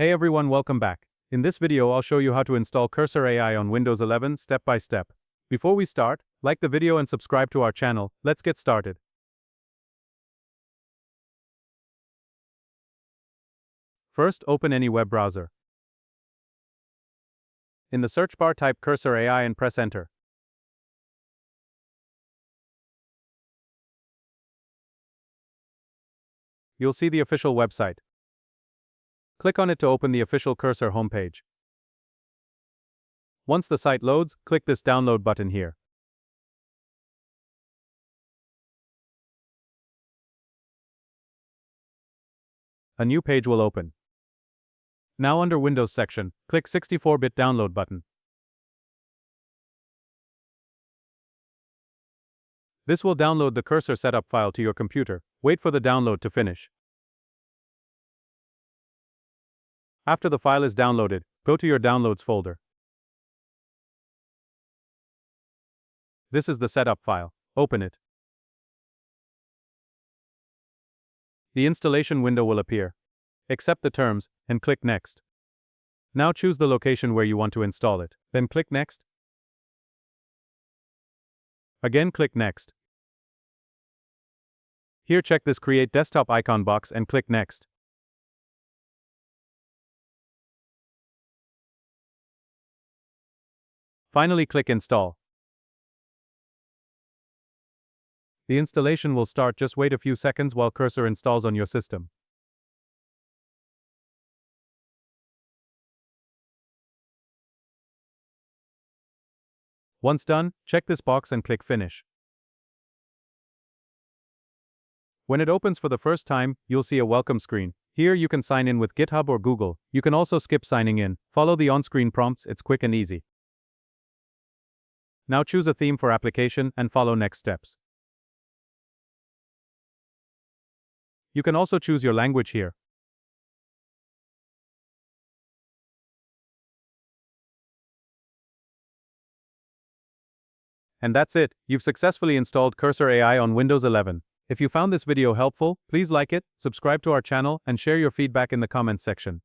Hey everyone, welcome back. In this video, I'll show you how to install Cursor AI on Windows 11 step by step. Before we start, like the video and subscribe to our channel. Let's get started. First, open any web browser. In the search bar, type Cursor AI and press enter. You'll see the official website. Click on it to open the official Cursor homepage. Once the site loads, click this download button here. A new page will open. Now under Windows section, click 64-bit download button. This will download the Cursor setup file to your computer. Wait for the download to finish. After the file is downloaded, go to your Downloads folder. This is the setup file. Open it. The installation window will appear. Accept the terms, and click Next. Now choose the location where you want to install it. Then click Next. Again click Next. Here check this Create Desktop icon box and click Next. Finally click Install. The installation will start. Just wait a few seconds while Cursor installs on your system. Once done, check this box and click Finish. When it opens for the first time, you'll see a welcome screen. Here you can sign in with GitHub or Google. You can also skip signing in. Follow the on-screen prompts, it's quick and easy. Now choose a theme for application and follow next steps. You can also choose your language here. And that's it, you've successfully installed Cursor AI on Windows 11. If you found this video helpful, please like it, subscribe to our channel, and share your feedback in the comments section.